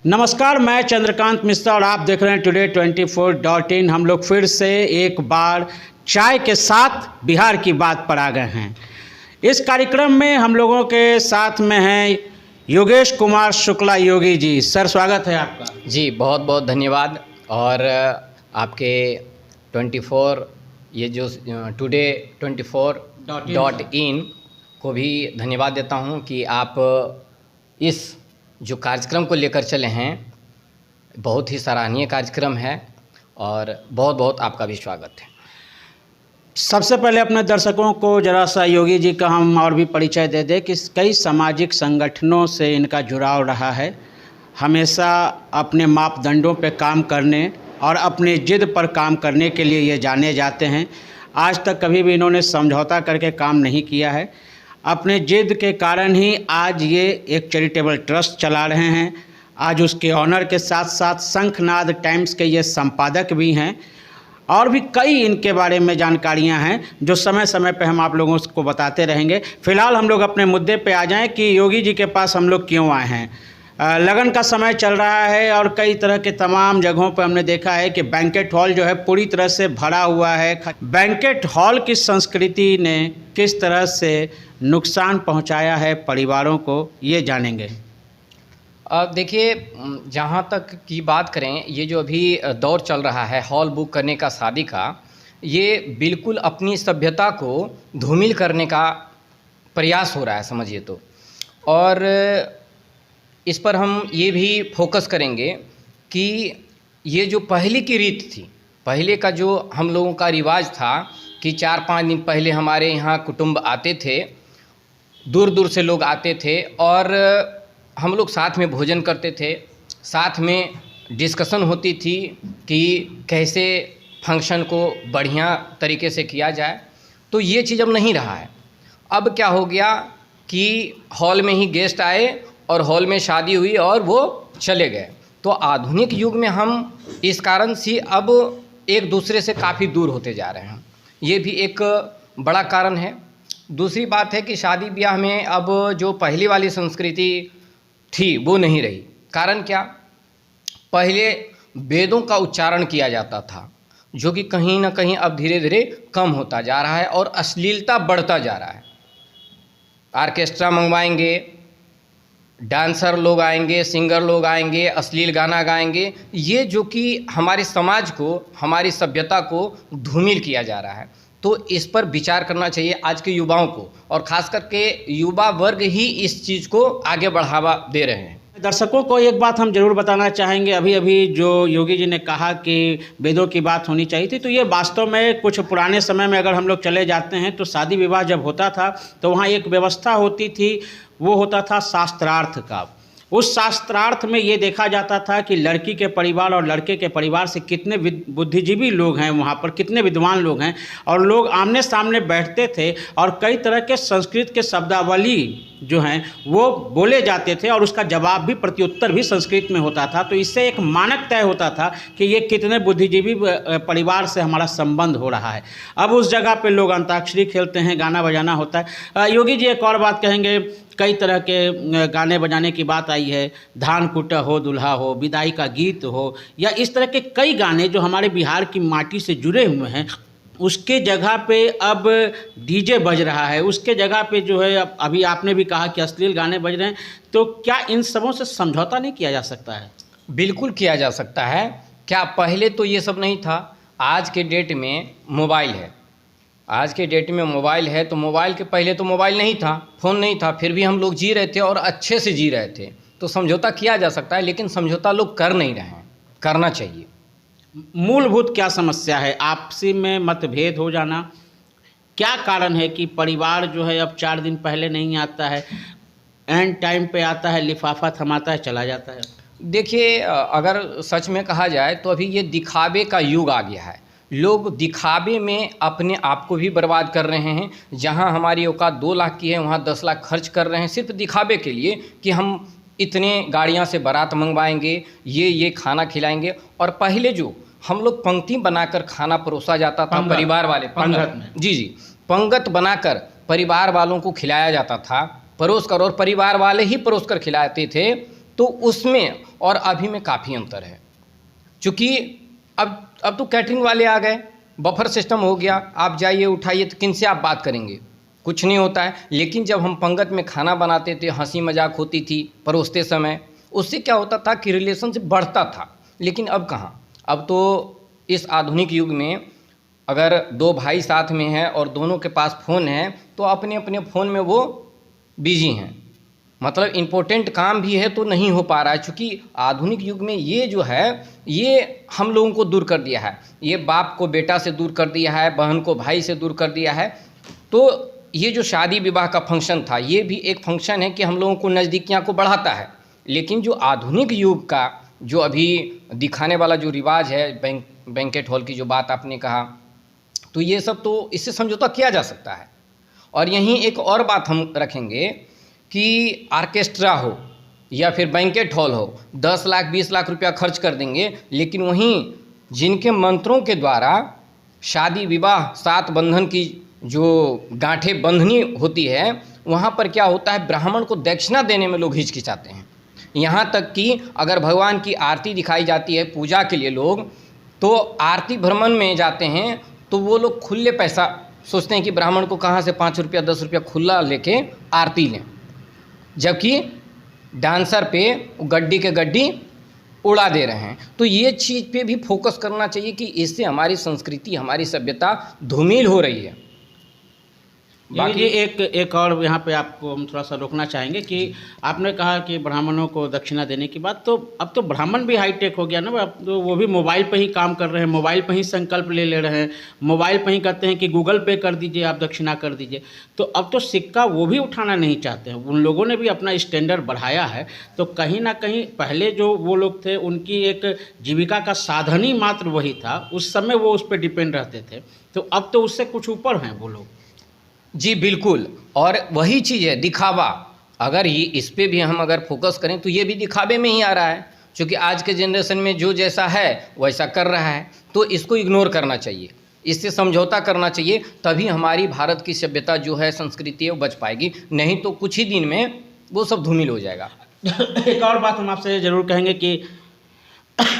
नमस्कार, मैं चंद्रकांत मिश्रा और आप देख रहे हैं टुडे 24.in। हम लोग फिर से एक बार चाय के साथ बिहार की बात पर आ गए हैं। इस कार्यक्रम में हम लोगों के साथ में हैं योगेश कुमार शुक्ला योगी जी। सर, स्वागत है आपका। जी, बहुत बहुत धन्यवाद। और आपके 24 ये जो टुडे 24.in को भी धन्यवाद देता हूं कि आप इस जो कार्यक्रम को लेकर चले हैं, बहुत ही सराहनीय कार्यक्रम है और बहुत बहुत आपका भी स्वागत है। सबसे पहले अपने दर्शकों को जरा सा योगी जी का हम और भी परिचय दे दें कि कई सामाजिक संगठनों से इनका जुड़ाव रहा है। हमेशा अपने मापदंडों पे काम करने और अपने जिद पर काम करने के लिए ये जाने जाते हैं। आज तक कभी भी इन्होंने समझौता करके काम नहीं किया है। अपने जिद के कारण ही आज ये एक चैरिटेबल ट्रस्ट चला रहे हैं। आज उसके ऑनर के साथ साथ शंखनाद टाइम्स के ये संपादक भी हैं और भी कई इनके बारे में जानकारियां हैं जो समय समय पे हम आप लोगों को बताते रहेंगे। फ़िलहाल हम लोग अपने मुद्दे पे आ जाएं कि योगी जी के पास हम लोग क्यों आए हैं। लगन का समय चल रहा है और कई तरह के तमाम जगहों पर हमने देखा है कि बैंकेट हॉल जो है पूरी तरह से भरा हुआ है। बैंकेट हॉल की संस्कृति ने किस तरह से नुकसान पहुंचाया है परिवारों को, ये जानेंगे। देखिए, जहाँ तक की बात करें, ये जो अभी दौर चल रहा है हॉल बुक करने का शादी का, ये बिल्कुल अपनी सभ्यता को धूमिल करने का प्रयास हो रहा है, समझिए तो। और इस पर हम ये भी फोकस करेंगे कि ये जो पहले की रीत थी, पहले का जो हम लोगों का रिवाज था कि 4-5 दिन पहले हमारे यहाँ कुटुंब आते थे, दूर दूर से लोग आते थे और हम लोग साथ में भोजन करते थे, साथ में डिस्कशन होती थी कि कैसे फंक्शन को बढ़िया तरीके से किया जाए। तो ये चीज़ अब नहीं रहा है। अब क्या हो गया कि हॉल में ही गेस्ट आए और हॉल में शादी हुई और वो चले गए। तो आधुनिक युग में हम इस कारण से अब एक दूसरे से काफ़ी दूर होते जा रहे हैं। ये भी एक बड़ा कारण है। दूसरी बात है कि शादी ब्याह में अब जो पहली वाली संस्कृति थी वो नहीं रही। कारण क्या? पहले वेदों का उच्चारण किया जाता था, जो कि कहीं ना कहीं अब धीरे धीरे कम होता जा रहा है और अश्लीलता बढ़ता जा रहा है। ऑर्केस्ट्रा मंगवाएंगे, डांसर लोग आएंगे, सिंगर लोग आएंगे, अश्लील गाना गाएंगे। ये जो कि हमारे समाज को, हमारी सभ्यता को धूमिल किया जा रहा है। तो इस पर विचार करना चाहिए आज के युवाओं को, और ख़ास करके युवा वर्ग ही इस चीज़ को आगे बढ़ावा दे रहे हैं। दर्शकों को एक बात हम जरूर बताना चाहेंगे। अभी जो योगी जी ने कहा कि वेदों की बात होनी चाहिए थी, तो ये वास्तव में कुछ पुराने समय में अगर हम लोग चले जाते हैं तो शादी विवाह जब होता था तो वहाँ एक व्यवस्था होती थी, वो होता था शास्त्रार्थ का। उस शास्त्रार्थ में ये देखा जाता था कि लड़की के परिवार और लड़के के परिवार से कितने बुद्धिजीवी लोग हैं, वहाँ पर कितने विद्वान लोग हैं, और लोग आमने सामने बैठते थे और कई तरह के संस्कृत के शब्दावली जो हैं वो बोले जाते थे और उसका जवाब भी, प्रत्युत्तर भी संस्कृत में होता था। तो इससे एक मानक तय होता था कि ये कितने बुद्धिजीवी परिवार से हमारा संबंध हो रहा है। अब उस जगह पे लोग अंताक्षरी खेलते हैं, गाना बजाना होता है। योगी जी एक और बात कहेंगे, कई तरह के गाने बजाने की बात आई है। धान कुटा हो, दुल्हा हो, विदाई का गीत हो, या इस तरह के कई गाने जो हमारे बिहार की माटी से जुड़े हुए हैं, उसके जगह पे अब डीजे बज रहा है। उसके जगह पे जो है अभी आपने भी कहा कि अश्लील गाने बज रहे हैं। तो क्या इन सबों से समझौता नहीं किया जा सकता है? बिल्कुल किया जा सकता है। क्या पहले तो ये सब नहीं था? आज के डेट में मोबाइल है। आज के डेट में मोबाइल है, तो मोबाइल के पहले तो मोबाइल नहीं था, फ़ोन नहीं था, फिर भी हम लोग जी रहे थे और अच्छे से जी रहे थे। तो समझौता किया जा सकता है, लेकिन समझौता लोग कर नहीं रहे हैं। करना चाहिए। मूलभूत क्या समस्या है? आपसी में मतभेद हो जाना? क्या कारण है कि परिवार जो है अब 4 दिन पहले नहीं आता है, एंड टाइम पे आता है, लिफाफा थमाता है, चला जाता है? देखिए, अगर सच में कहा जाए तो अभी ये दिखावे का युग आ गया है। लोग दिखावे में अपने आप को भी बर्बाद कर रहे हैं। जहां हमारी औकात 2 लाख की है, वहां 10 लाख खर्च कर रहे हैं सिर्फ दिखावे के लिए कि हम इतने गाड़ियां से बारात मंगवाएंगे, ये खाना खिलाएंगे। और पहले जो हम लोग पंक्ति बनाकर खाना परोसा जाता था, परिवार वाले पंगत में, जी, पंगत बनाकर परिवार वालों को खिलाया जाता था, परोस कर, और परिवार वाले ही परोस कर खिलाते थे। तो उसमें और अभी में काफ़ी अंतर है। चूँकि अब तो कैटरिंग वाले आ गए, बफर सिस्टम हो गया, आप जाइए उठाइए, तो किन से आप बात करेंगे, कुछ नहीं होता है। लेकिन जब हम पंगत में खाना बनाते थे, हंसी मजाक होती थी परोसते समय, उससे क्या होता था कि रिलेशनशिप बढ़ता था। लेकिन अब कहाँ, अब तो इस आधुनिक युग में अगर दो भाई साथ में हैं और दोनों के पास फ़ोन है तो अपने अपने फ़ोन में वो बिजी हैं, मतलब इम्पोर्टेंट काम भी है तो नहीं हो पा रहा है। चूँकि आधुनिक युग में ये जो है ये हम लोगों को दूर कर दिया है, ये बाप को बेटा से दूर कर दिया है, बहन को भाई से दूर कर दिया है। तो ये जो शादी विवाह का फंक्शन था ये भी एक फंक्शन है कि हम लोगों को नज़दीकियाँ को बढ़ाता है। लेकिन जो आधुनिक युग का जो अभी दिखाने वाला जो रिवाज है, बैंकेट हॉल की जो बात आपने कहा, तो ये सब तो इससे समझौता किया जा सकता है। और यहीं एक और बात हम रखेंगे कि ऑर्केस्ट्रा हो या फिर बैंकेट हॉल हो, 10 लाख 20 लाख रुपया खर्च कर देंगे, लेकिन वहीं जिनके मंत्रों के द्वारा शादी विवाह सात बंधन की जो गांठें बंधनी होती है, वहाँ पर क्या होता है, ब्राह्मण को दक्षिणा देने में लोग हिचकिचाते हैं। यहाँ तक कि अगर भगवान की आरती दिखाई जाती है पूजा के लिए लोग, तो आरती भ्रमण में जाते हैं तो वो लोग खुले पैसा सोचते हैं कि ब्राह्मण को कहाँ से 5 रुपया 10 रुपया खुला लेके आरती लें, जबकि डांसर पे गड्डी के गड्डी उड़ा दे रहे हैं। तो ये चीज़ पे भी फोकस करना चाहिए कि इससे हमारी संस्कृति, हमारी सभ्यता धूमिल हो रही है। बाकी एक और यहाँ पे आपको हम थोड़ा सा रोकना चाहेंगे कि आपने कहा कि ब्राह्मणों को दक्षिणा देने की बात, तो अब तो ब्राह्मण भी हाईटेक हो गया ना, अब तो वो भी मोबाइल पे ही काम कर रहे हैं, मोबाइल पे ही संकल्प ले रहे हैं, मोबाइल पे ही कहते हैं कि गूगल पे कर दीजिए, आप दक्षिणा कर दीजिए। तो अब तो सिक्का वो भी उठाना नहीं चाहते हैं, उन लोगों ने भी अपना स्टैंडर्ड बढ़ाया है। तो कहीं ना कहीं पहले जो वो लोग थे उनकी एक जीविका का साधन ही मात्र वही था, उस समय वो उस पर डिपेंड रहते थे, तो अब तो उससे कुछ ऊपर हैं वो लोग। जी बिल्कुल, और वही चीज़ है दिखावा। अगर ये इस पे भी हम अगर फोकस करें तो ये भी दिखावे में ही आ रहा है, क्योंकि आज के जनरेशन में जो जैसा है वैसा कर रहा है। तो इसको इग्नोर करना चाहिए, इससे समझौता करना चाहिए, तभी हमारी भारत की सभ्यता जो है, संस्कृति है, वो बच पाएगी। नहीं तो कुछ ही दिन में वो सब धूमिल हो जाएगा। एक और बात हम आपसे ज़रूर कहेंगे कि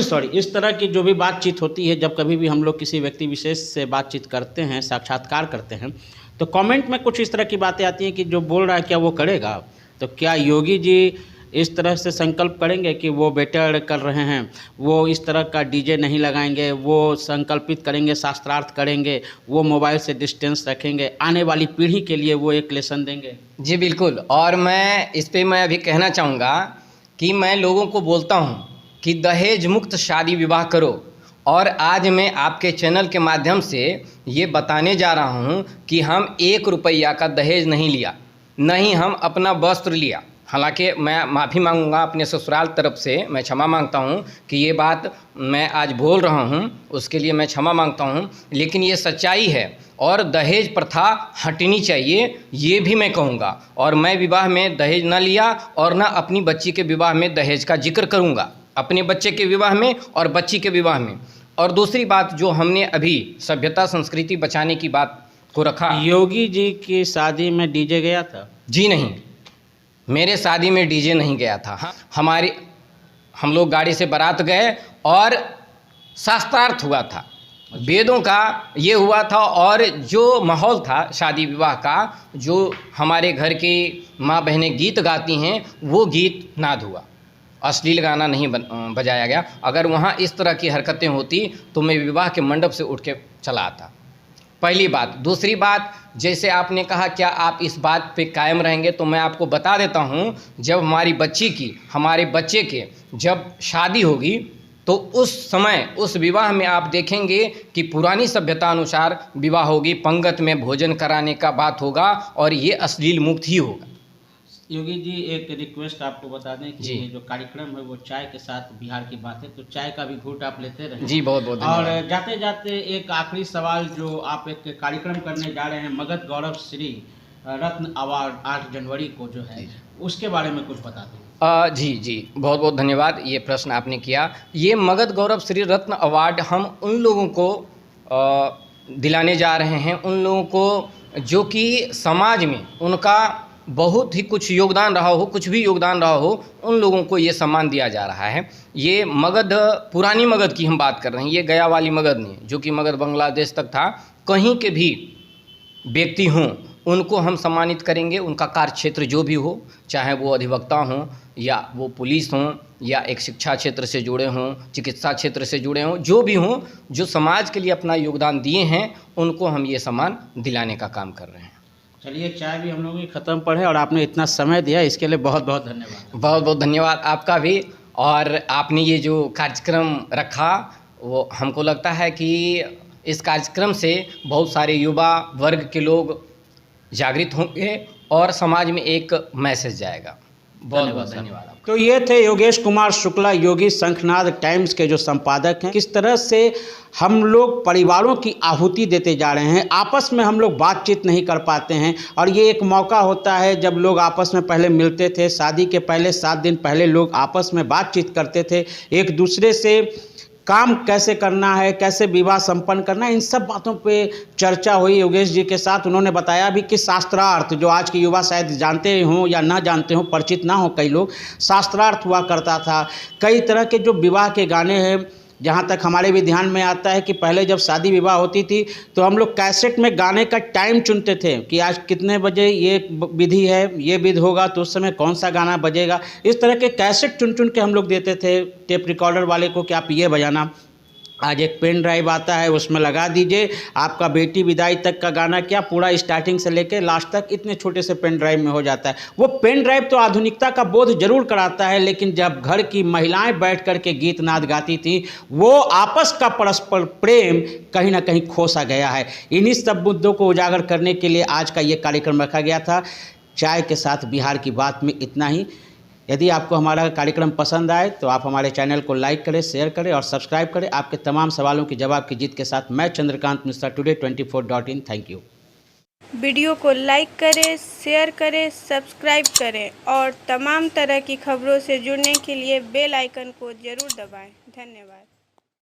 सॉरी, इस तरह की जो भी बातचीत होती है, जब कभी भी हम लोग किसी व्यक्ति विशेष से बातचीत करते हैं, साक्षात्कार करते हैं, तो कमेंट में कुछ इस तरह की बातें आती हैं कि जो बोल रहा है क्या वो करेगा। तो क्या योगी जी इस तरह से संकल्प करेंगे कि वो बेटर कर रहे हैं, वो इस तरह का डीजे नहीं लगाएंगे, वो संकल्पित करेंगे, शास्त्रार्थ करेंगे, वो मोबाइल से डिस्टेंस रखेंगे, आने वाली पीढ़ी के लिए वो एक लेसन देंगे? जी बिल्कुल, और मैं इस पे मैं अभी कहना चाहूँगा कि मैं लोगों को बोलता हूँ कि दहेज मुक्त शादी विवाह करो। और आज मैं आपके चैनल के माध्यम से ये बताने जा रहा हूँ कि हम 1 रुपया का दहेज नहीं लिया, नहीं हम अपना वस्त्र लिया। हालांकि मैं माफ़ी मांगूंगा अपने ससुराल तरफ से, मैं क्षमा मांगता हूँ कि ये बात मैं आज बोल रहा हूँ, उसके लिए मैं क्षमा मांगता हूँ, लेकिन ये सच्चाई है। और दहेज प्रथा हटनी चाहिए, ये भी मैं कहूँगा। और मैं विवाह में दहेज न लिया और न अपनी बच्ची के विवाह में दहेज का जिक्र करूँगा, अपने बच्चे के विवाह में और बच्ची के विवाह में। और दूसरी बात जो हमने अभी सभ्यता संस्कृति बचाने की बात को रखा, योगी जी की शादी में डीजे गया था? जी नहीं, मेरे शादी में डीजे नहीं गया था। हम लोग गाड़ी से बारात गए और शास्त्रार्थ हुआ था, वेदों का ये हुआ था, और जो माहौल था शादी विवाह का, जो हमारे घर की माँ बहनें गीत गाती हैं, वो गीत नाद हुआ, अश्लील गाना नहीं बजाया गया। अगर वहाँ इस तरह की हरकतें होती तो मैं विवाह के मंडप से उठ के चला आता, पहली बात। दूसरी बात, जैसे आपने कहा क्या आप इस बात पे कायम रहेंगे, तो मैं आपको बता देता हूँ, जब हमारी बच्ची की, हमारे बच्चे के जब शादी होगी तो उस समय उस विवाह में आप देखेंगे कि पुरानी सभ्यता अनुसार विवाह होगी, पंगत में भोजन कराने का बात होगा और ये अश्लील मुक्त ही होगा। योगी जी एक रिक्वेस्ट आपको बता दें कि ये जो कार्यक्रम है वो चाय के साथ बिहार की बात है, तो चाय का भी घूंट आप लेते रहें। जी बहुत बहुत और जाते जाते एक आखिरी सवाल, जो आप एक कार्यक्रम करने जा रहे हैं मगध गौरव श्री रत्न अवार्ड 8 जनवरी को जो है, उसके बारे में कुछ बता दें। जी बहुत बहुत धन्यवाद, ये प्रश्न आपने किया। ये मगध गौरव श्री रत्न अवार्ड हम उन लोगों को दिलाने जा रहे हैं, उन लोगों को जो कि समाज में उनका बहुत ही कुछ योगदान रहा हो, कुछ भी योगदान रहा हो, उन लोगों को ये सम्मान दिया जा रहा है। ये मगध, पुरानी मगध की हम बात कर रहे हैं, ये गया वाली मगध नहीं, जो कि मगध बांग्लादेश तक था। कहीं के भी व्यक्ति हों उनको हम सम्मानित करेंगे, उनका कार्य क्षेत्र जो भी हो, चाहे वो अधिवक्ता हों या वो पुलिस हों या एक शिक्षा क्षेत्र से जुड़े हों, चिकित्सा क्षेत्र से जुड़े हों, जो भी हों, जो समाज के लिए अपना योगदान दिए हैं, उनको हम ये सम्मान दिलाने का काम कर रहे हैं। चलिए, चाय भी हम लोगों की ख़त्म पर है और आपने इतना समय दिया, इसके लिए बहुत बहुत धन्यवाद। बहुत बहुत धन्यवाद आपका भी। और आपने ये जो कार्यक्रम रखा, वो हमको लगता है कि इस कार्यक्रम से बहुत सारे युवा वर्ग के लोग जागृत होंगे और समाज में एक मैसेज जाएगा। बहुत बहुत धन्यवाद। तो ये थे योगेश कुमार शुक्ला, योगी शंखनाद टाइम्स के जो संपादक हैं। किस तरह से हम लोग परिवारों की आहुति देते जा रहे हैं, आपस में हम लोग बातचीत नहीं कर पाते हैं, और ये एक मौका होता है जब लोग आपस में पहले मिलते थे, शादी के पहले 7 दिन पहले लोग आपस में बातचीत करते थे, एक दूसरे से काम कैसे करना है, कैसे विवाह संपन्न करना है, इन सब बातों पे चर्चा हुई योगेश जी के साथ। उन्होंने बताया भी कि शास्त्रार्थ, जो आज के युवा शायद जानते हों या ना जानते हों, परिचित ना हो कई लोग, शास्त्रार्थ हुआ करता था। कई तरह के जो विवाह के गाने हैं, जहाँ तक हमारे भी ध्यान में आता है कि पहले जब शादी विवाह होती थी तो हम लोग कैसेट में गाने का टाइम चुनते थे कि आज कितने बजे ये विधि है, ये विधि होगा तो उस समय कौन सा गाना बजेगा। इस तरह के कैसेट चुन चुन के हम लोग देते थे टेप रिकॉर्डर वाले को कि आप ये बजाना। आज एक पेन ड्राइव आता है, उसमें लगा दीजिए, आपका बेटी विदाई तक का गाना क्या, पूरा स्टार्टिंग से लेके लास्ट तक इतने छोटे से पेन ड्राइव में हो जाता है। वो पेन ड्राइव तो आधुनिकता का बोध जरूर कराता है, लेकिन जब घर की महिलाएं बैठ कर के गीत नाद गाती थी, वो आपस का परस्पर प्रेम कहीं ना कहीं खोसा गया है। इन्हीं सब मुद्दों को उजागर करने के लिए आज का ये कार्यक्रम रखा गया था। चाय के साथ बिहार की बात में इतना ही। यदि आपको हमारा कार्यक्रम पसंद आए तो आप हमारे चैनल को लाइक करें, शेयर करें और सब्सक्राइब करें। आपके तमाम सवालों की जवाब की जीत के साथ मैं Chandrakant Mishra, today24.in। Thank you. Video को लाइक करें, शेयर करें, सब्सक्राइब करें और तमाम तरह की खबरों से जुड़ने के लिए बेल आइकन को ज़रूर दबाएं। धन्यवाद।